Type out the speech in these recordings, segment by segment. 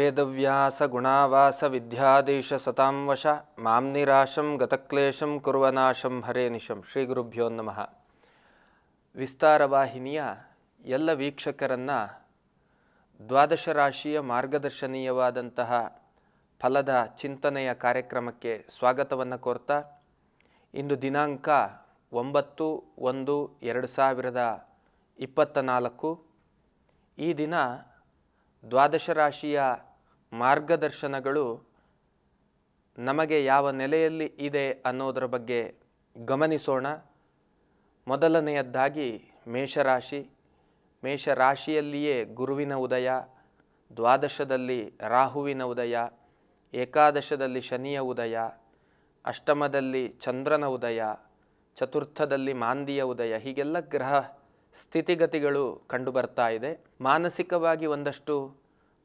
ವೇದವ್ಯಾಸ ಗುಣಾವಾಸ ವಿದ್ಯಾದೇಶ ಸತಾಂ ವಶ ಮಾಂ ನಿರಾಶಂ ಗತಕ್ಲೇಶಂ ಕುರ್ವನಾಶಂ ಹರೇ ನಿಶಂ. ಶ್ರೀ ಗುರುಭ್ಯೋ ನಮಃ. ವಿಸ್ತಾರ ವಾಹಿನಿಯ ಎಲ್ಲ ವೀಕ್ಷಕರನ್ನು ದ್ವಾದಶ ರಾಶಿಯ ಮಾರ್ಗದರ್ಶನೀಯವಾದಂತಹ ಫಲದ ಚಿಂತನೆಯ ಕಾರ್ಯಕ್ರಮಕ್ಕೆ ಸ್ವಾಗತವನ್ನು ಕೋರ್ತಾ, ಇಂದು ದಿನಾಂಕ 9/1/2024. ಈ ದಿನ ದ್ವಾದಶ ರಾಶಿಯ ಮಾರ್ಗದರ್ಶನಗಳು ನಮಗೆ ಯಾವ ನೆಲೆಯಲ್ಲಿ ಇದೆ ಅನ್ನೋದರ ಬಗ್ಗೆ ಗಮನಿಸೋಣ. ಮೊದಲನೆಯದ್ದಾಗಿ ಮೇಷರಾಶಿ. ಮೇಷರಾಶಿಯಲ್ಲಿಯೇ ಗುರುವಿನ ಉದಯ, ದ್ವಾದಶದಲ್ಲಿ ರಾಹುವಿನ ಉದಯ, ಏಕಾದಶದಲ್ಲಿ ಶನಿಯ ಉದಯ, ಅಷ್ಟಮದಲ್ಲಿ ಚಂದ್ರನ ಉದಯ, ಚತುರ್ಥದಲ್ಲಿ ಮಾಂದಿಯ ಉದಯ, ಹೀಗೆಲ್ಲ ಗ್ರಹ ಸ್ಥಿತಿಗತಿಗಳು ಕಂಡುಬರ್ತಾ ಇದೆ. ಮಾನಸಿಕವಾಗಿ ಒಂದಷ್ಟು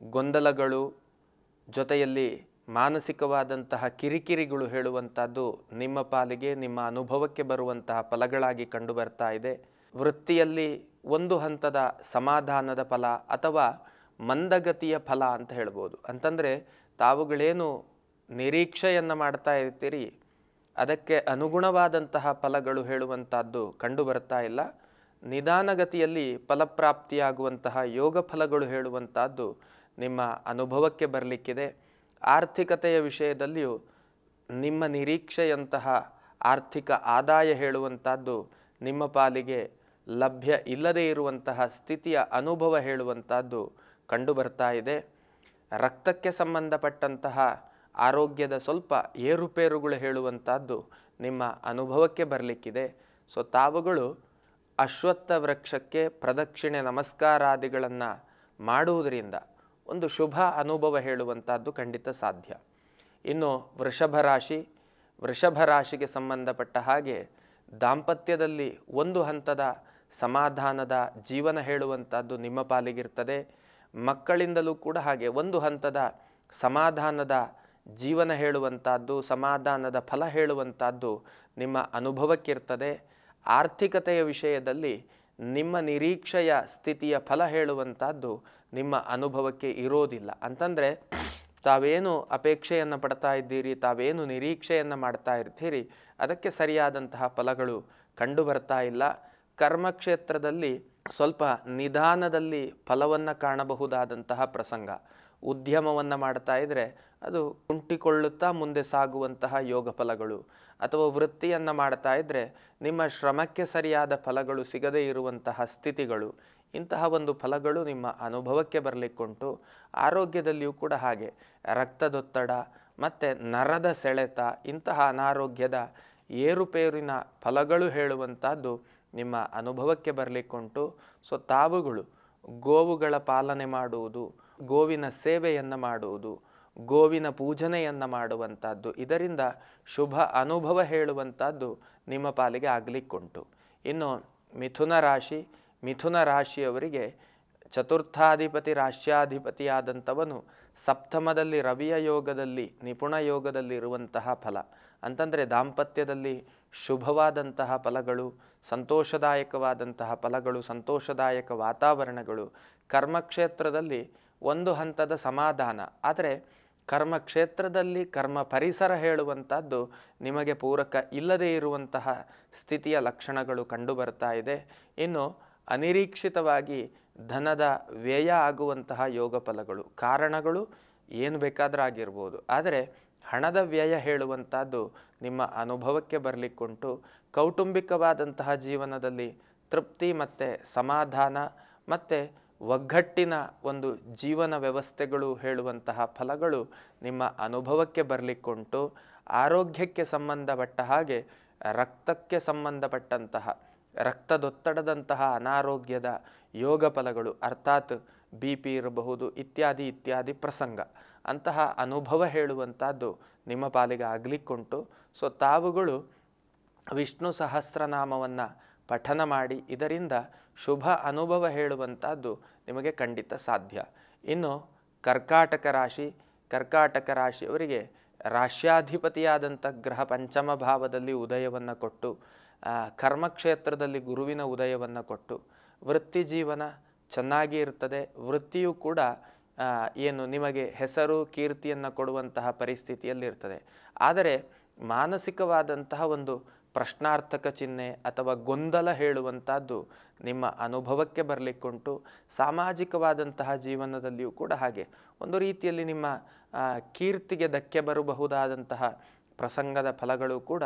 ಗೊಂದಲಗಳು, ಜೊತೆಯಲ್ಲಿ ಮಾನಸಿಕವಾದಂತಹ ಕಿರಿಕಿರಿಗಳು ಹೇಳುವಂಥದ್ದು ನಿಮ್ಮ ಪಾಲಿಗೆ, ನಿಮ್ಮ ಅನುಭವಕ್ಕೆ ಬರುವಂತಹ ಫಲಗಳಾಗಿ ಕಂಡುಬರ್ತಾ ಇದೆ. ವೃತ್ತಿಯಲ್ಲಿ ಒಂದು ಹಂತದ ಸಮಾಧಾನದ ಫಲ ಅಥವಾ ಮಂದಗತಿಯ ಫಲ ಅಂತ ಹೇಳ್ಬೋದು. ಅಂತಂದರೆ ತಾವುಗಳೇನು ನಿರೀಕ್ಷೆಯನ್ನು ಮಾಡ್ತಾ ಇರ್ತೀರಿ ಅದಕ್ಕೆ ಅನುಗುಣವಾದಂತಹ ಫಲಗಳು ಹೇಳುವಂಥದ್ದು ಕಂಡುಬರ್ತಾ ಇಲ್ಲ. ನಿಧಾನಗತಿಯಲ್ಲಿ ಫಲಪ್ರಾಪ್ತಿಯಾಗುವಂತಹ ಯೋಗ ಫಲಗಳು ಹೇಳುವಂಥದ್ದು ನಿಮ್ಮ ಅನುಭವಕ್ಕೆ ಬರಲಿಕ್ಕಿದೆ. ಆರ್ಥಿಕತೆಯ ವಿಷಯದಲ್ಲಿಯೂ ನಿಮ್ಮ ನಿರೀಕ್ಷೆಯಂತಹ ಆರ್ಥಿಕ ಆದಾಯ ಹೇಳುವಂಥದ್ದು ನಿಮ್ಮ ಪಾಲಿಗೆ ಲಭ್ಯ ಇಲ್ಲದೇ ಇರುವಂತಹ ಸ್ಥಿತಿಯ ಅನುಭವ ಹೇಳುವಂಥದ್ದು ಕಂಡುಬರ್ತಾ ಇದೆ. ರಕ್ತಕ್ಕೆ ಸಂಬಂಧಪಟ್ಟಂತಹ ಆರೋಗ್ಯದ ಸ್ವಲ್ಪ ಏರುಪೇರುಗಳು ಹೇಳುವಂಥದ್ದು ನಿಮ್ಮ ಅನುಭವಕ್ಕೆ ಬರಲಿಕ್ಕಿದೆ. ಸೊ ತಾವುಗಳು ಅಶ್ವತ್ಥ ವೃಕ್ಷಕ್ಕೆ ಪ್ರದಕ್ಷಿಣೆ ನಮಸ್ಕಾರಾದಿಗಳನ್ನು ಮಾಡುವುದರಿಂದ ಒಂದು ಶುಭ ಅನುಭವ ಹೇಳುವಂಥದ್ದು ಖಂಡಿತ ಸಾಧ್ಯ. ಇನ್ನು ವೃಷಭ ರಾಶಿ. ವೃಷಭ ರಾಶಿಗೆ ಸಂಬಂಧಪಟ್ಟ ಹಾಗೆ ದಾಂಪತ್ಯದಲ್ಲಿ ಒಂದು ಹಂತದ ಸಮಾಧಾನದ ಜೀವನ ಹೇಳುವಂಥದ್ದು ನಿಮ್ಮ ಪಾಲಿಗಿರ್ತದೆ. ಮಕ್ಕಳಿಂದಲೂ ಕೂಡ ಹಾಗೆ ಒಂದು ಹಂತದ ಸಮಾಧಾನದ ಜೀವನ ಹೇಳುವಂಥದ್ದು, ಸಮಾಧಾನದ ಫಲ ಹೇಳುವಂಥದ್ದು ನಿಮ್ಮ ಅನುಭವಕ್ಕಿರ್ತದೆ. ಆರ್ಥಿಕತೆಯ ವಿಷಯದಲ್ಲಿ ನಿಮ್ಮ ನಿರೀಕ್ಷೆಯ ಸ್ಥಿತಿಯ ಫಲ ಹೇಳುವಂಥದ್ದು ನಿಮ್ಮ ಅನುಭವಕ್ಕೆ ಇರೋದಿಲ್ಲ. ಅಂತಂದರೆ ತಾವೇನು ಅಪೇಕ್ಷೆಯನ್ನು ಪಡ್ತಾ ಇದ್ದೀರಿ, ತಾವೇನು ನಿರೀಕ್ಷೆಯನ್ನು ಮಾಡ್ತಾ ಇರ್ತೀರಿ ಅದಕ್ಕೆ ಸರಿಯಾದಂತಹ ಫಲಗಳು ಕಂಡು ಬರ್ತಾ ಇಲ್ಲ. ಕರ್ಮಕ್ಷೇತ್ರದಲ್ಲಿ ಸ್ವಲ್ಪ ನಿಧಾನದಲ್ಲಿ ಫಲವನ್ನು ಕಾಣಬಹುದಾದಂತಹ ಪ್ರಸಂಗ. ಉದ್ಯಮವನ್ನು ಮಾಡ್ತಾ ಇದ್ದರೆ ಅದು ಕುಂಟಿಕೊಳ್ಳುತ್ತಾ ಮುಂದೆ ಸಾಗುವಂತಹ ಯೋಗ ಫಲಗಳು, ಅಥವಾ ವೃತ್ತಿಯನ್ನು ಮಾಡ್ತಾ ಇದ್ದರೆ ನಿಮ್ಮ ಶ್ರಮಕ್ಕೆ ಸರಿಯಾದ ಫಲಗಳು ಸಿಗದೇ ಇರುವಂತಹ ಸ್ಥಿತಿಗಳು, ಇಂತಹ ಒಂದು ಫಲಗಳು ನಿಮ್ಮ ಅನುಭವಕ್ಕೆ ಬರಲಿಕ್ಕುಂಟು. ಆರೋಗ್ಯದಲ್ಲಿಯೂ ಕೂಡ ಹಾಗೆ ರಕ್ತದೊತ್ತಡ ಮತ್ತು ನರದ ಸೆಳೆತ, ಇಂತಹ ಅನಾರೋಗ್ಯದ ಏರುಪೇರಿನ ಫಲಗಳು ಹೇಳುವಂಥದ್ದು ನಿಮ್ಮ ಅನುಭವಕ್ಕೆ ಬರಲಿಕ್ಕುಂಟು. ಸೊ ತಾವುಗಳು ಗೋವುಗಳ ಪಾಲನೆ ಮಾಡುವುದು, ಗೋವಿನ ಸೇವೆಯನ್ನು ಮಾಡುವುದು, ಗೋವಿನ ಪೂಜನೆಯನ್ನು ಮಾಡುವಂಥದ್ದು, ಇದರಿಂದ ಶುಭ ಅನುಭವ ಹೇಳುವಂಥದ್ದು ನಿಮ್ಮ ಪಾಲಿಗೆ ಆಗಲಿಕ್ಕುಂಟು. ಇನ್ನು ಮಿಥುನ ರಾಶಿ. ಮಿಥುನ ರಾಶಿಯವರಿಗೆ ಚತುರ್ಥಾಧಿಪತಿ ರಾಶ್ಯಾಧಿಪತಿಯಾದಂಥವನು ಸಪ್ತಮದಲ್ಲಿ ರವಿಯ ಯೋಗದಲ್ಲಿ ನಿಪುಣ ಯೋಗದಲ್ಲಿ ಇರುವಂತಹ ಫಲ. ಅಂತಂದರೆ ದಾಂಪತ್ಯದಲ್ಲಿ ಶುಭವಾದಂತಹ ಫಲಗಳು, ಸಂತೋಷದಾಯಕವಾದಂತಹ ಫಲಗಳು, ಸಂತೋಷದಾಯಕ ವಾತಾವರಣಗಳು. ಕರ್ಮಕ್ಷೇತ್ರದಲ್ಲಿ ಒಂದು ಹಂತದ ಸಮಾಧಾನ, ಆದರೆ ಕರ್ಮಕ್ಷೇತ್ರದಲ್ಲಿ ಕರ್ಮ ಪರಿಸರ ಹೇಳುವಂಥದ್ದು ನಿಮಗೆ ಪೂರಕ ಇಲ್ಲದೇ ಇರುವಂತಹ ಸ್ಥಿತಿಯ ಲಕ್ಷಣಗಳು ಕಂಡುಬರ್ತಾ ಇದೆ. ಇನ್ನು ಅನಿರೀಕ್ಷಿತವಾಗಿ ಧನದ ವ್ಯಯ ಆಗುವಂತಹ ಯೋಗ ಫಲಗಳು. ಕಾರಣಗಳು ಏನು ಬೇಕಾದರೂ ಆಗಿರ್ಬೋದು, ಆದರೆ ಹಣದ ವ್ಯಯ ಹೇಳುವಂಥದ್ದು ನಿಮ್ಮ ಅನುಭವಕ್ಕೆ ಬರಲಿಕ್ಕುಂಟು. ಕೌಟುಂಬಿಕವಾದಂತಹ ಜೀವನದಲ್ಲಿ ತೃಪ್ತಿ ಮತ್ತು ಸಮಾಧಾನ ಮತ್ತು ಒಗ್ಗಟ್ಟಿನ ಒಂದು ಜೀವನ ವ್ಯವಸ್ಥೆಗಳು ಹೇಳುವಂತಹ ಫಲಗಳು ನಿಮ್ಮ ಅನುಭವಕ್ಕೆ ಬರಲಿಕ್ಕುಂಟು. ಆರೋಗ್ಯಕ್ಕೆ ಸಂಬಂಧಪಟ್ಟ ಹಾಗೆ ರಕ್ತಕ್ಕೆ ಸಂಬಂಧಪಟ್ಟಂತಹ ರಕ್ತದೊತ್ತಡದಂತಹ ಅನಾರೋಗ್ಯದ ಯೋಗ ಫಲಗಳು, ಅರ್ಥಾತ್ BP ಇರಬಹುದು, ಇತ್ಯಾದಿ ಇತ್ಯಾದಿ ಪ್ರಸಂಗ, ಅಂತಹ ಅನುಭವ ಹೇಳುವಂಥದ್ದು ನಿಮ್ಮ ಪಾಲಿಗೆ ಆಗಲಿಕ್ಕುಂಟು. ಸೊ ತಾವುಗಳು ವಿಷ್ಣು ಸಹಸ್ರನಾಮವನ್ನು ಪಠನ ಮಾಡಿ, ಇದರಿಂದ ಶುಭ ಅನುಭವ ಹೇಳುವಂಥದ್ದು ನಿಮಗೆ ಖಂಡಿತ ಸಾಧ್ಯ. ಇನ್ನು ಕರ್ಕಾಟಕ ರಾಶಿ. ಕರ್ಕಾಟಕ ರಾಶಿಯವರಿಗೆ ರಾಶ್ಯಾಧಿಪತಿಯಾದಂಥ ಗ್ರಹ ಪಂಚಮ ಭಾವದಲ್ಲಿ ಉದಯವನ್ನು ಕೊಟ್ಟು, ಕರ್ಮಕ್ಷೇತ್ರದಲ್ಲಿ ಗುರುವಿನ ಉದಯವನ್ನು ಕೊಟ್ಟು ವೃತ್ತಿ ಜೀವನ ಚೆನ್ನಾಗಿ ಇರ್ತದೆ. ವೃತ್ತಿಯೂ ಕೂಡ ಏನು ನಿಮಗೆ ಹೆಸರು ಕೀರ್ತಿಯನ್ನು ಕೊಡುವಂತಹ ಪರಿಸ್ಥಿತಿಯಲ್ಲಿರ್ತದೆ. ಆದರೆ ಮಾನಸಿಕವಾದಂತಹ ಒಂದು ಪ್ರಶ್ನಾರ್ಥಕ ಚಿಹ್ನೆ ಅಥವಾ ಗೊಂದಲ ಹೇಳುವಂಥದ್ದು ನಿಮ್ಮ ಅನುಭವಕ್ಕೆ ಬರಲಿಕ್ಕುಂಟು. ಸಾಮಾಜಿಕವಾದಂತಹ ಜೀವನದಲ್ಲಿಯೂ ಕೂಡ ಹಾಗೆ ಒಂದು ರೀತಿಯಲ್ಲಿ ನಿಮ್ಮ ಕೀರ್ತಿಗೆ ಧಕ್ಕೆ ಬರಬಹುದಾದಂತಹ ಪ್ರಸಂಗದ ಫಲಗಳು ಕೂಡ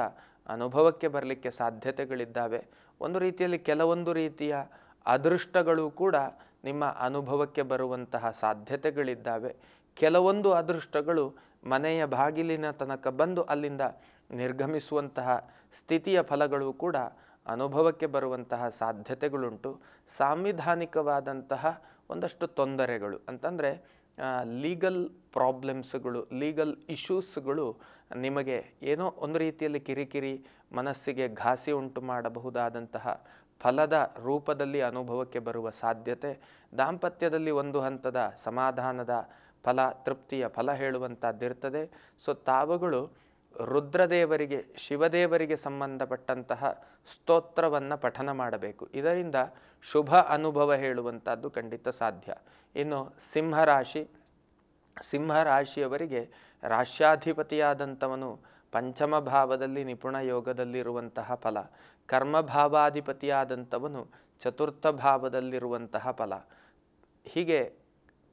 ಅನುಭವಕ್ಕೆ ಬರಲಿಕ್ಕೆ ಸಾಧ್ಯತೆಗಳಿದ್ದಾವೆ. ಒಂದು ರೀತಿಯಲ್ಲಿ ಕೆಲವೊಂದು ರೀತಿಯ ಅದೃಷ್ಟಗಳು ಕೂಡ ನಿಮ್ಮ ಅನುಭವಕ್ಕೆ ಬರುವಂತಹ ಸಾಧ್ಯತೆಗಳಿದ್ದಾವೆ. ಕೆಲವೊಂದು ಅದೃಷ್ಟಗಳು ಮನೆಯ ಬಾಗಿಲಿನ ತನಕ ಬಂದು ಅಲ್ಲಿಂದ ನಿರ್ಗಮಿಸುವಂತಹ ಸ್ಥಿತಿಯ ಫಲಗಳು ಕೂಡ ಅನುಭವಕ್ಕೆ ಬರುವಂತಹ ಸಾಧ್ಯತೆಗಳುಂಟು. ಸಾಂವಿಧಾನಿಕವಾದಂತಹ ಒಂದಷ್ಟು ತೊಂದರೆಗಳು ಅಂತಂದರೆ ಲೀಗಲ್ ಪ್ರಾಬ್ಲಮ್ಸ್ಗಳು, ಲೀಗಲ್ ಇಶ್ಯೂಸ್ಗಳು ನಿಮಗೆ ಏನೋ ಒಂದು ರೀತಿಯಲ್ಲಿ ಕಿರಿಕಿರಿ, ಮನಸ್ಸಿಗೆ ಘಾಸಿ ಉಂಟು ಮಾಡಬಹುದಾದಂತಹ ಫಲದ ರೂಪದಲ್ಲಿ ಅನುಭವಕ್ಕೆ ಬರುವ ಸಾಧ್ಯತೆ. ದಾಂಪತ್ಯದಲ್ಲಿ ಒಂದು ಹಂತದ ಸಮಾಧಾನದ ಫಲ, ತೃಪ್ತಿಯ ಫಲ ಹೇಳುವಂಥದ್ದಿರ್ತದೆ. ಸೊ ತಾವುಗಳು ರುದ್ರದೇವರಿಗೆ, ಶಿವದೇವರಿಗೆ ಸಂಬಂಧಪಟ್ಟಂತಹ ಸ್ತೋತ್ರವನ್ನು ಪಠನ ಮಾಡಬೇಕು. ಇದರಿಂದ ಶುಭ ಅನುಭವ ಹೇಳುವಂಥದ್ದು ಖಂಡಿತ ಸಾಧ್ಯ. ಇನ್ನು ಸಿಂಹರಾಶಿಯವರಿಗೆ ರಾಶ್ಯಾಧಿಪತಿಯಾದಂಥವನು ಪಂಚಮ ಭಾವದಲ್ಲಿ ನಿಪುಣ ಯೋಗದಲ್ಲಿರುವಂತಹ ಫಲ, ಕರ್ಮಭಾವಾಧಿಪತಿಯಾದಂಥವನು ಚತುರ್ಥ ಭಾವದಲ್ಲಿರುವಂತಹ ಫಲ. ಹೀಗೆ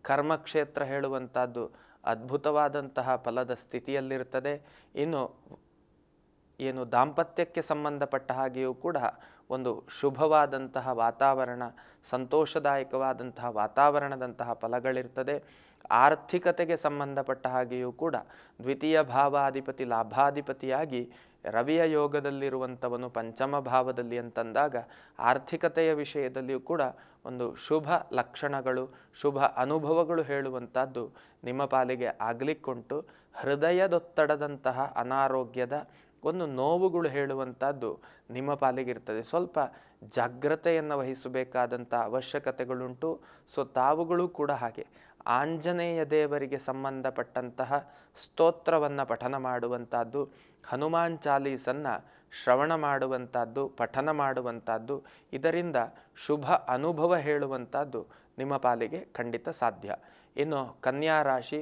ಕರ್ಮಕ್ಷೇತ್ರ ಹೇಳುವಂಥದ್ದು ಅದ್ಭುತವಾದಂತಹ ಫಲದ ಸ್ಥಿತಿಯಲ್ಲಿರ್ತದೆ. ಇನ್ನು ಏನು ದಾಂಪತ್ಯಕ್ಕೆ ಸಂಬಂಧಪಟ್ಟ ಹಾಗೆಯೂ ಕೂಡ ಒಂದು ಶುಭವಾದಂತಹ ವಾತಾವರಣ, ಸಂತೋಷದಾಯಕವಾದಂತಹ ವಾತಾವರಣದಂತಹ ಫಲಗಳಿರ್ತದೆ. ಆರ್ಥಿಕತೆಗೆ ಸಂಬಂಧಪಟ್ಟ ಹಾಗೆಯೂ ಕೂಡ ದ್ವಿತೀಯ ಭಾವಾಧಿಪತಿ ಲಾಭಾಧಿಪತಿಯಾಗಿ ರವಿಯ ಯೋಗದಲ್ಲಿರುವಂಥವನು ಪಂಚಮ ಭಾವದಲ್ಲಿ ಅಂತಂದಾಗ ಆರ್ಥಿಕತೆಯ ವಿಷಯದಲ್ಲಿಯೂ ಕೂಡ ಒಂದು ಶುಭ ಲಕ್ಷಣಗಳು, ಶುಭ ಅನುಭವಗಳು ಹೇಳುವಂಥದ್ದು ನಿಮ್ಮ ಪಾಲಿಗೆ ಆಗಲಿಕ್ಕುಂಟು. ಹೃದಯದೊತ್ತಡದಂತಹ ಅನಾರೋಗ್ಯದ ಒಂದು ನೋವುಗಳು ಹೇಳುವಂಥದ್ದು ನಿಮ್ಮ ಪಾಲಿಗಿರ್ತದೆ. ಸ್ವಲ್ಪ ಜಾಗ್ರತೆಯನ್ನು ವಹಿಸಬೇಕಾದಂಥ ಅವಶ್ಯಕತೆಗಳುಂಟು. ಸೊ ತಾವುಗಳು ಕೂಡ ಹಾಗೆ ಆಂಜನೇಯ ದೇವರಿಗೆ ಸಂಬಂಧಪಟ್ಟಂತಹ ಸ್ತೋತ್ರವನ್ನು ಪಠನ ಮಾಡುವಂಥದ್ದು, ಹನುಮಾನ್ ಚಾಲೀಸನ್ನು ಶ್ರವಣ ಮಾಡುವಂಥದ್ದು, ಪಠನ ಮಾಡುವಂಥದ್ದು, ಇದರಿಂದ ಶುಭ ಅನುಭವ ಹೇಳುವಂಥದ್ದು ನಿಮ್ಮ ಪಾಲಿಗೆ ಖಂಡಿತ ಸಾಧ್ಯ. ಇನ್ನು ಕನ್ಯಾ ರಾಶಿ,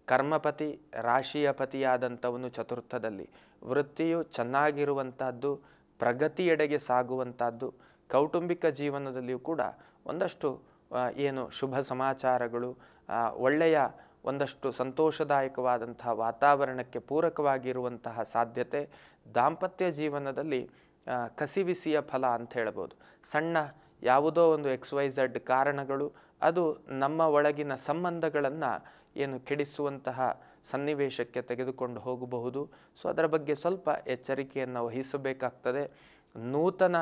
ಕರ್ಮಪತಿ ರಾಶಿಯ ಪತಿಯಾದಂಥವನು ಚತುರ್ಥದಲ್ಲಿ, ವೃತ್ತಿಯು ಚೆನ್ನಾಗಿರುವಂಥದ್ದು, ಪ್ರಗತಿಯೆಡೆಗೆ ಸಾಗುವಂಥದ್ದು. ಕೌಟುಂಬಿಕ ಜೀವನದಲ್ಲಿಯೂ ಕೂಡ ಒಂದಷ್ಟು ಏನು ಶುಭ ಸಮಾಚಾರಗಳು, ಒಳ್ಳೆಯ ಒಂದಷ್ಟು ಸಂತೋಷದಾಯಕವಾದಂತಹ ವಾತಾವರಣಕ್ಕೆ ಪೂರಕವಾಗಿರುವಂತಹ ಸಾಧ್ಯತೆ. ದಾಂಪತ್ಯ ಜೀವನದಲ್ಲಿ ಕಸಿವಿಸಿಯ ಫಲ ಅಂತ ಹೇಳ್ಬೋದು. ಸಣ್ಣ ಯಾವುದೋ ಒಂದು XYZ ಕಾರಣಗಳು ಅದು ನಮ್ಮ ಒಳಗಿನ ಸಂಬಂಧಗಳನ್ನು ಏನು ಕೆಡಿಸುವಂತಹ ಸನ್ನಿವೇಶಕ್ಕೆ ತೆಗೆದುಕೊಂಡು ಹೋಗಬಹುದು. ಸೊ ಅದರ ಬಗ್ಗೆ ಸ್ವಲ್ಪ ಎಚ್ಚರಿಕೆಯನ್ನು ವಹಿಸಬೇಕಾಗ್ತದೆ. ನೂತನ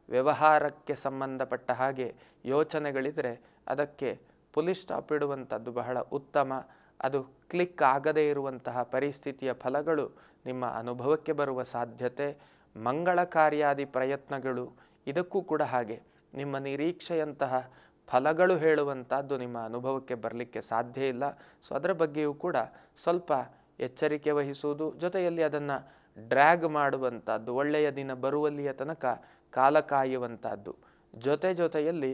ವ್ಯವಹಾರಕ್ಕೆ ಸಂಬಂಧಪಟ್ಟ ಹಾಗೆ ಯೋಚನೆಗಳಿದರೆ ಅದಕ್ಕೆ ಪುಲಿಸ್ ಸ್ಟಾಪ್ ಇಡುವಂಥದ್ದು ಬಹಳ ಉತ್ತಮ. ಅದು ಕ್ಲಿಕ್ ಆಗದೇ ಇರುವಂತಹ ಪರಿಸ್ಥಿತಿಯ ಫಲಗಳು ನಿಮ್ಮ ಅನುಭವಕ್ಕೆ ಬರುವ ಸಾಧ್ಯತೆ. ಮಂಗಳ ಕಾರ್ಯಾದಿ ಪ್ರಯತ್ನಗಳು ಇದಕ್ಕೂ ಕೂಡ ಹಾಗೆ ನಿಮ್ಮ ನಿರೀಕ್ಷೆಯಂತಹ ಫಲಗಳು ಹೇಳುವಂಥದ್ದು ನಿಮ್ಮ ಅನುಭವಕ್ಕೆ ಬರಲಿಕ್ಕೆ ಸಾಧ್ಯ ಇಲ್ಲ. ಸೊ ಅದರ ಬಗ್ಗೆಯೂ ಕೂಡ ಸ್ವಲ್ಪ ಎಚ್ಚರಿಕೆ ವಹಿಸುವುದು, ಜೊತೆಯಲ್ಲಿ ಅದನ್ನು ಡ್ರ್ಯಾಗ್ ಮಾಡುವಂಥದ್ದು, ಒಳ್ಳೆಯ ದಿನ ಬರುವಲ್ಲಿಯ ತನಕ ಕಾಲ ಕಾಯುವಂಥದ್ದು, ಜೊತೆಯಲ್ಲಿ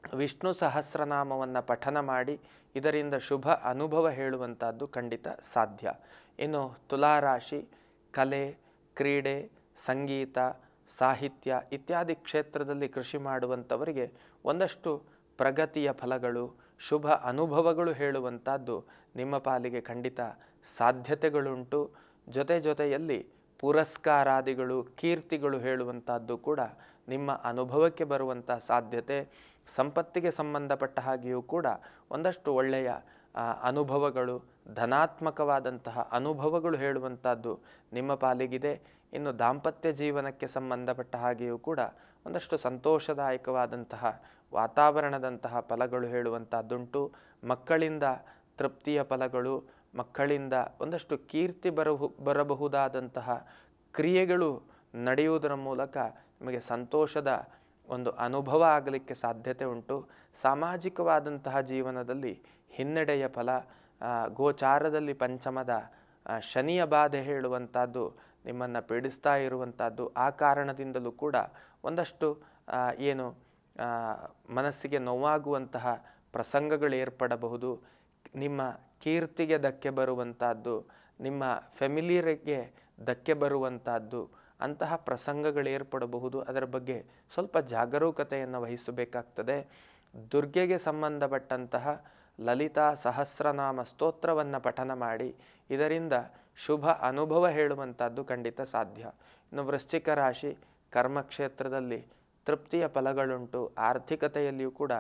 ವಿಷ್ಣು ಸಹಸ್ರನಾಮವನ್ನು ಪಠನ ಮಾಡಿ ಇದರಿಂದ ಶುಭ ಅನುಭವ ಹೇಳುವಂಥದ್ದು ಖಂಡಿತ ಸಾಧ್ಯ. ಇನ್ನು ತುಲಾರಾಶಿ, ಕಲೆ, ಕ್ರೀಡೆ, ಸಂಗೀತ, ಸಾಹಿತ್ಯ ಇತ್ಯಾದಿ ಕ್ಷೇತ್ರದಲ್ಲಿ ಕೃಷಿ ಮಾಡುವಂಥವರಿಗೆ ಒಂದಷ್ಟು ಪ್ರಗತಿಯ ಫಲಗಳು, ಶುಭ ಅನುಭವಗಳು ಹೇಳುವಂಥದ್ದು ನಿಮ್ಮ ಪಾಲಿಗೆ ಖಂಡಿತ ಸಾಧ್ಯತೆಗಳುಂಟು. ಜೊತೆಯಲ್ಲಿ ಪುರಸ್ಕಾರಾದಿಗಳು, ಕೀರ್ತಿಗಳು ಹೇಳುವಂಥದ್ದು ಕೂಡ ನಿಮ್ಮ ಅನುಭವಕ್ಕೆ ಬರುವಂಥ ಸಾಧ್ಯತೆ. ಸಂಪತ್ತಿಗೆ ಸಂಬಂಧಪಟ್ಟ ಹಾಗೆಯೂ ಕೂಡ ಒಂದಷ್ಟು ಒಳ್ಳೆಯ ಅನುಭವಗಳು, ಧನಾತ್ಮಕವಾದಂತಹ ಅನುಭವಗಳು ಹೇಳುವಂಥದ್ದು ನಿಮ್ಮ ಪಾಲಿಗಿದೆ. ಇನ್ನು ದಾಂಪತ್ಯ ಜೀವನಕ್ಕೆ ಸಂಬಂಧಪಟ್ಟ ಹಾಗೆಯೂ ಕೂಡ ಒಂದಷ್ಟು ಸಂತೋಷದಾಯಕವಾದಂತಹ ವಾತಾವರಣದಂತಹ ಫಲಗಳು ಹೇಳುವಂಥದ್ದುಂಟು. ಮಕ್ಕಳಿಂದ ತೃಪ್ತಿಯ ಫಲಗಳು, ಮಕ್ಕಳಿಂದ ಒಂದಷ್ಟು ಕೀರ್ತಿ ಬರಬಹುದಾದಂತಹ ಕ್ರಿಯೆಗಳು ನಡೆಯುವುದರ ಮೂಲಕ ನಿಮಗೆ ಸಂತೋಷದ ಒಂದು ಅನುಭವ ಆಗಲಿಕ್ಕೆ ಸಾಧ್ಯತೆ ಉಂಟು. ಸಾಮಾಜಿಕವಾದಂತಹ ಜೀವನದಲ್ಲಿ ಹಿನ್ನಡೆಯ ಫಲ, ಗೋಚಾರದಲ್ಲಿ ಪಂಚಮದ ಶನಿಯ ಬಾಧೆ ಹೇಳುವಂಥದ್ದು ನಿಮ್ಮನ್ನು ಪೀಡಿಸ್ತಾ ಇರುವಂಥದ್ದು. ಆ ಕಾರಣದಿಂದಲೂ ಕೂಡ ಒಂದಷ್ಟು ಏನು ಮನಸ್ಸಿಗೆ ನೋವಾಗುವಂತಹ ಪ್ರಸಂಗಗಳು ಏರ್ಪಡಬಹುದು. ನಿಮ್ಮ ಕೀರ್ತಿಗೆ ಧಕ್ಕೆ ಬರುವಂಥದ್ದು, ನಿಮ್ಮ ಫ್ಯಾಮಿಲಿಯರಿಗೆ ಧಕ್ಕೆ ಬರುವಂಥದ್ದು, ಅಂತಹ ಪ್ರಸಂಗಗಳು ಏರ್ಪಡಬಹುದು. ಅದರ ಬಗ್ಗೆ ಸ್ವಲ್ಪ ಜಾಗರೂಕತೆಯನ್ನು ವಹಿಸಬೇಕಾಗ್ತದೆ. ದುರ್ಗೆಗೆ ಸಂಬಂಧಪಟ್ಟಂತಹ ಲಲಿತಾ ಸಹಸ್ರನಾಮ ಸ್ತೋತ್ರವನ್ನು ಪಠನ ಮಾಡಿ ಇದರಿಂದ ಶುಭ ಅನುಭವ ಹೇಳುವಂಥದ್ದು ಖಂಡಿತ ಸಾಧ್ಯ. ಇನ್ನು ವೃಶ್ಚಿಕ ರಾಶಿ, ಕರ್ಮಕ್ಷೇತ್ರದಲ್ಲಿ ತೃಪ್ತಿಯ ಫಲಗಳುಂಟು, ಆರ್ಥಿಕತೆಯಲ್ಲಿಯೂ ಕೂಡ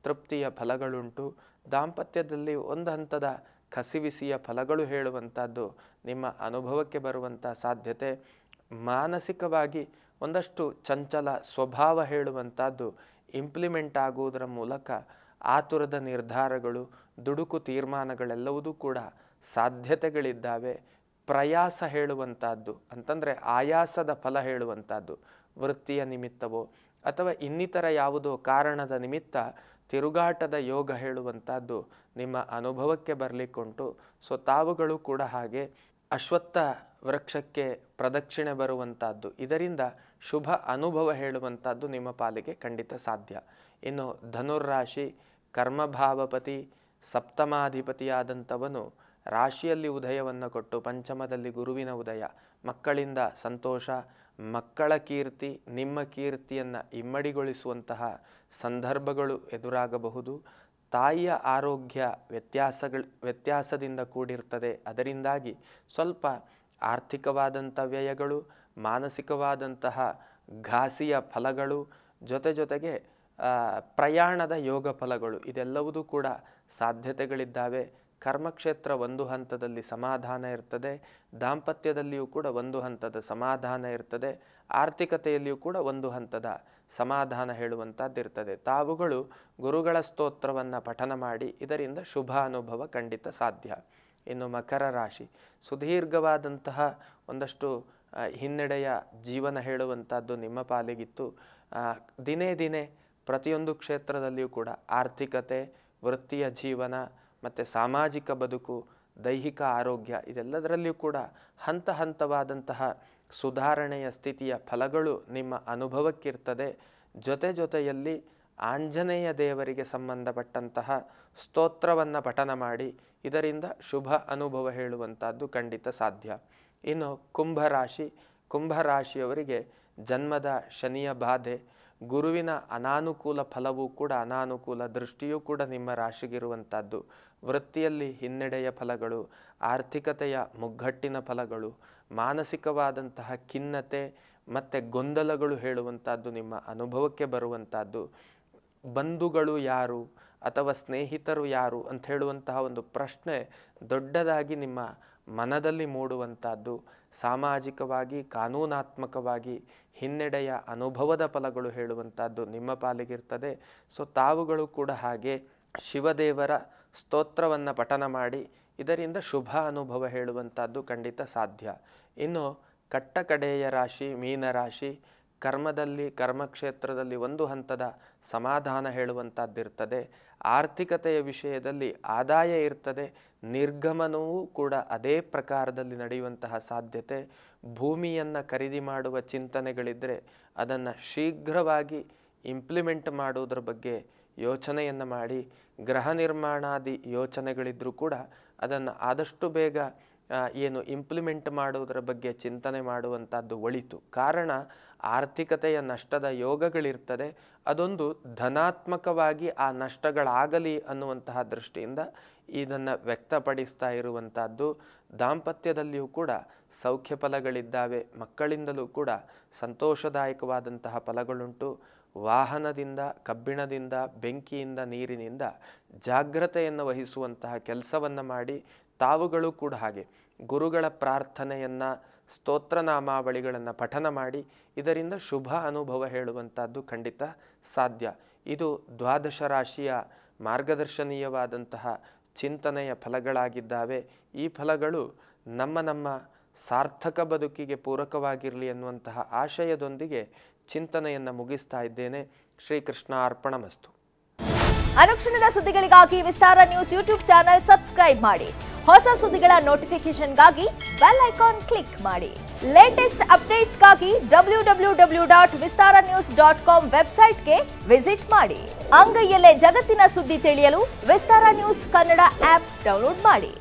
ತೃಪ್ತಿಯ ಫಲಗಳುಂಟು, ದಾಂಪತ್ಯದಲ್ಲಿ ಒಂದು ಹಂತದ ಕಸಿವಿಸಿಯ ಫಲಗಳು ಹೇಳುವಂಥದ್ದು ನಿಮ್ಮ ಅನುಭವಕ್ಕೆ ಬರುವಂಥ ಸಾಧ್ಯತೆ. ಮಾನಸಿಕವಾಗಿ ಒಂದಷ್ಟು ಚಂಚಲ ಸ್ವಭಾವ ಹೇಳುವಂಥದ್ದು ಇಂಪ್ಲಿಮೆಂಟ್ ಆಗುವುದರ ಮೂಲಕ ಆತುರದ ನಿರ್ಧಾರಗಳು, ದುಡುಕು ತೀರ್ಮಾನಗಳೆಲ್ಲವೂ ಕೂಡ ಸಾಧ್ಯತೆಗಳಿದ್ದಾವೆ. ಪ್ರಯಾಸ ಹೇಳುವಂಥದ್ದು ಅಂತಂದರೆ ಆಯಾಸದ ಫಲ ಹೇಳುವಂಥದ್ದು, ವೃತ್ತಿಯ ನಿಮಿತ್ತವೋ ಅಥವಾ ಇನ್ನಿತರ ಯಾವುದೋ ಕಾರಣದ ನಿಮಿತ್ತ ತಿರುಗಾಟದ ಯೋಗ ಹೇಳುವಂಥದ್ದು ನಿಮ್ಮ ಅನುಭವಕ್ಕೆ ಬರಲಿಕ್ಕುಂಟು. ಸೊ ತಾವುಗಳು ಕೂಡ ಹಾಗೆ ಅಶ್ವತ್ಥ ವೃಕ್ಷಕ್ಕೆ ಪ್ರದಕ್ಷಿಣೆ ಬರುವಂಥದ್ದು, ಇದರಿಂದ ಶುಭ ಅನುಭವ ಹೇಳುವಂಥದ್ದು ನಿಮ್ಮ ಪಾಲಿಗೆ ಖಂಡಿತ ಸಾಧ್ಯ. ಇನ್ನು ಧನುರ್ರಾಶಿ, ಕರ್ಮಭಾವಪತಿ ಸಪ್ತಮಾಧಿಪತಿಯಾದಂಥವನು ರಾಶಿಯಲ್ಲಿ ಉದಯವನ್ನು ಕೊಟ್ಟು ಪಂಚಮದಲ್ಲಿ ಗುರುವಿನ ಉದಯ, ಮಕ್ಕಳಿಂದ ಸಂತೋಷ, ಮಕ್ಕಳ ಕೀರ್ತಿ ನಿಮ್ಮ ಕೀರ್ತಿಯನ್ನು ಇಮ್ಮಡಿಗೊಳಿಸುವಂತಹ ಸಂದರ್ಭಗಳು ಎದುರಾಗಬಹುದು. ತಾಯಿಯ ಆರೋಗ್ಯ ವ್ಯತ್ಯಾಸದಿಂದ ಕೂಡಿರ್ತದೆ. ಅದರಿಂದಾಗಿ ಸ್ವಲ್ಪ ಆರ್ಥಿಕವಾದಂಥ ವ್ಯಯಗಳು, ಮಾನಸಿಕವಾದಂತಹ ಘಾಸಿಯ ಫಲಗಳು, ಜೊತೆಗೆ ಪ್ರಯಾಣದ ಯೋಗ ಫಲಗಳು ಇದೆಲ್ಲವೂ ಕೂಡ ಸಾಧ್ಯತೆಗಳಿದ್ದಾವೆ. ಕರ್ಮಕ್ಷೇತ್ರ ಒಂದು ಹಂತದಲ್ಲಿ ಸಮಾಧಾನ ಇರ್ತದೆ, ದಾಂಪತ್ಯದಲ್ಲಿಯೂ ಕೂಡ ಒಂದು ಹಂತದ ಸಮಾಧಾನ ಇರ್ತದೆ, ಆರ್ಥಿಕತೆಯಲ್ಲಿಯೂ ಕೂಡ ಒಂದು ಹಂತದ ಸಮಾಧಾನ ಹೇಳುವಂಥದ್ದಿರ್ತದೆ. ತಾವುಗಳು ಗುರುಗಳ ಸ್ತೋತ್ರವನ್ನು ಪಠನ ಮಾಡಿ ಇದರಿಂದ ಶುಭ ಅನುಭವ ಖಂಡಿತ ಸಾಧ್ಯ. ಇನ್ನು ಮಕರ ರಾಶಿ, ಸುದೀರ್ಘವಾದಂತಹ ಒಂದಷ್ಟು ಹಿನ್ನಡೆಯ ಜೀವನ ಹೇಳುವಂಥದ್ದು ನಿಮ್ಮ ಪಾಲಿಗಿತ್ತು. ದಿನೇ ದಿನೇ ಪ್ರತಿಯೊಂದು ಕ್ಷೇತ್ರದಲ್ಲಿಯೂ ಕೂಡ ಆರ್ಥಿಕತೆ, ವೃತ್ತಿಯ ಜೀವನ ಮತ್ತು ಸಾಮಾಜಿಕ ಬದುಕು, ದೈಹಿಕ ಆರೋಗ್ಯ ಇದೆಲ್ಲದರಲ್ಲಿಯೂ ಕೂಡ ಹಂತ ಹಂತವಾದಂತಹ ಸುಧಾರಣೆಯ ಸ್ಥಿತಿಯ ಫಲಗಳು ನಿಮ್ಮ ಅನುಭವಕ್ಕಿರ್ತದೆ. ಜೊತೆಯಲ್ಲಿ ಆಂಜನೇಯ ದೇವರಿಗೆ ಸಂಬಂಧಪಟ್ಟಂತಹ ಸ್ತೋತ್ರವನ್ನು ಪಠನ ಮಾಡಿ ಇದರಿಂದ ಶುಭ ಅನುಭವ ಹೇಳುವಂಥದ್ದು ಖಂಡಿತ ಸಾಧ್ಯ. ಇನ್ನು ಕುಂಭರಾಶಿಯವರಿಗೆ ಜನ್ಮದ ಶನಿಯ ಬಾಧೆ, ಗುರುವಿನ ಅನಾನುಕೂಲ ಫಲವೂ ಕೂಡ ಅನಾನುಕೂಲ ದೃಷ್ಟಿಯೂ ಕೂಡ ನಿಮ್ಮ ರಾಶಿಗಿರುವಂಥದ್ದು, ವೃತ್ತಿಯಲ್ಲಿ ಹಿನ್ನಡೆಯ ಫಲಗಳು, ಆರ್ಥಿಕತೆಯ ಮುಗ್ಗಟ್ಟಿನ ಫಲಗಳು, ಮಾನಸಿಕವಾದಂತಹ ಖಿನ್ನತೆ ಮತ್ತು ಗೊಂದಲಗಳು ಹೇಳುವಂಥದ್ದು ನಿಮ್ಮ ಅನುಭವಕ್ಕೆ ಬರುವಂಥದ್ದು. ಬಂಧುಗಳು ಯಾರು ಅಥವಾ ಸ್ನೇಹಿತರು ಯಾರು ಅಂತ ಹೇಳುವಂತಹ ಒಂದು ಪ್ರಶ್ನೆ ದೊಡ್ಡದಾಗಿ ನಿಮ್ಮ ಮನದಲ್ಲಿ ಮೂಡುವಂಥದ್ದು, ಸಾಮಾಜಿಕವಾಗಿ ಕಾನೂನಾತ್ಮಕವಾಗಿ ಹಿನ್ನಡೆಯ ಅನುಭವದ ಫಲಗಳು ಹೇಳುವಂಥದ್ದು ನಿಮ್ಮ ಪಾಲಿಗಿರ್ತದೆ. ಸೊ ತಾವುಗಳು ಕೂಡ ಹಾಗೆ ಶಿವದೇವರ ಸ್ತೋತ್ರವನ್ನು ಪಠನ ಮಾಡಿ ಇದರಿಂದ ಶುಭ ಅನುಭವ ಹೇಳುವಂಥದ್ದು ಖಂಡಿತ ಸಾಧ್ಯ. ಇನ್ನು ಕಟ್ಟಕಡೆಯ ರಾಶಿ ಮೀನರಾಶಿ, ಕರ್ಮಕ್ಷೇತ್ರದಲ್ಲಿ ಒಂದು ಹಂತದ ಸಮಾಧಾನ ಹೇಳುವಂಥದ್ದಿರ್ತದೆ. ಆರ್ಥಿಕತೆಯ ವಿಷಯದಲ್ಲಿ ಆದಾಯ ಇರ್ತದೆ, ನಿರ್ಗಮನವೂ ಕೂಡ ಅದೇ ಪ್ರಕಾರದಲ್ಲಿ ನಡೆಯುವಂತಹ ಸಾಧ್ಯತೆ. ಭೂಮಿಯನ್ನು ಖರೀದಿ ಮಾಡುವ ಚಿಂತನೆಗಳಿದ್ದರೆ ಅದನ್ನು ಶೀಘ್ರವಾಗಿ ಇಂಪ್ಲಿಮೆಂಟ್ ಮಾಡುವುದರ ಬಗ್ಗೆ ಯೋಚನೆಯನ್ನು ಮಾಡಿ, ಗೃಹ ನಿರ್ಮಾಣಾದಿ ಯೋಚನೆಗಳಿದ್ದರೂ ಕೂಡ ಅದನ್ನು ಆದಷ್ಟು ಬೇಗ ಇಂಪ್ಲಿಮೆಂಟ್ ಮಾಡುವುದರ ಬಗ್ಗೆ ಚಿಂತನೆ ಮಾಡುವಂಥದ್ದು ಒಳಿತು. ಕಾರಣ ಆರ್ಥಿಕತೆಯ ನಷ್ಟದ ಯೋಗಗಳಿರ್ತದೆ, ಅದೊಂದು ಧನಾತ್ಮಕವಾಗಿ ಆ ನಷ್ಟಗಳಾಗಲಿ ಅನ್ನುವಂತಹ ದೃಷ್ಟಿಯಿಂದ ಇದನ್ನು ವ್ಯಕ್ತಪಡಿಸ್ತಾ ಇರುವಂಥದ್ದು. ದಾಂಪತ್ಯದಲ್ಲಿಯೂ ಕೂಡ ಸೌಖ್ಯ ಫಲಗಳಿದ್ದಾವೆ, ಮಕ್ಕಳಿಂದಲೂ ಕೂಡ ಸಂತೋಷದಾಯಕವಾದಂತಹ ಫಲಗಳುಂಟು. ವಾಹನದಿಂದ, ಕಬ್ಬಿಣದಿಂದ, ಬೆಂಕಿಯಿಂದ, ನೀರಿನಿಂದ ಜಾಗ್ರತೆಯನ್ನು ವಹಿಸುವಂತಹ ಕೆಲಸವನ್ನು ಮಾಡಿ ತಾವುಗಳು ಕೂಡ ಹಾಗೆ ಗುರುಗಳ ಪ್ರಾರ್ಥನೆಯನ್ನು, ಸ್ತೋತ್ರನಾಮಾವಳಿಗಳನ್ನು ಪಠನ ಮಾಡಿ ಇದರಿಂದ ಶುಭ ಅನುಭವ ಹೇಳುವಂಥದ್ದು ಖಂಡಿತ ಸಾಧ್ಯ. ಇದು ದ್ವಾದಶ ರಾಶಿಯ ಮಾರ್ಗದರ್ಶನೀಯವಾದಂತಹ ಚಿಂತನೆಯ ಫಲಗಳಾಗಿದ್ದಾವೆ. ಈ ಫಲಗಳು ನಮ್ಮ ಸಾರ್ಥಕ ಬದುಕಿಗೆ ಪೂರಕವಾಗಿರಲಿ ಅನ್ನುವಂತಹ ಆಶಯದೊಂದಿಗೆ ಚಿಂತನೆಯನ್ನು ಮುಗಿಸ್ತಾ ಇದ್ದೇನೆ. ಶ್ರೀಕೃಷ್ಣ ಅರ್ಪಣಮಸ್ತು. ಅನುಕ್ಷಣದ ಸುದ್ದಿಗಳಿಗಾಗಿ ವಿಸ್ತಾರ ನ್ಯೂಸ್ ಯೂಟ್ಯೂಬ್ ಚಾನೆಲ್ ಸಬ್ಸ್ಕ್ರೈಬ್ ಮಾಡಿ. ಹೊಸ ಸುದ್ದಿಗಳ ನೋಟಿಫಿಕೇಶನ್ಗಾಗಿ ಬೆಲ್ ಐಕಾನ್ ಕ್ಲಿಕ್ ಮಾಡಿ. ಲೇಟೆಸ್ಟ್ ಅಪ್ಡೇಟ್ಸ್ಗಾಗಿ www.vistaranews.com ವೆಬ್ಸೈಟ್ಗೆ ವಿಸಿಟ್ ಮಾಡಿ. ಅಂಗೈಯಲ್ಲೇ ಜಗತ್ತಿನ ಸುದ್ದಿ ತಿಳಿಯಲು ವಿಸ್ತಾರ ನ್ಯೂಸ್ ಕನ್ನಡ ಆಪ್ ಡೌನ್ಲೋಡ್ ಮಾಡಿ.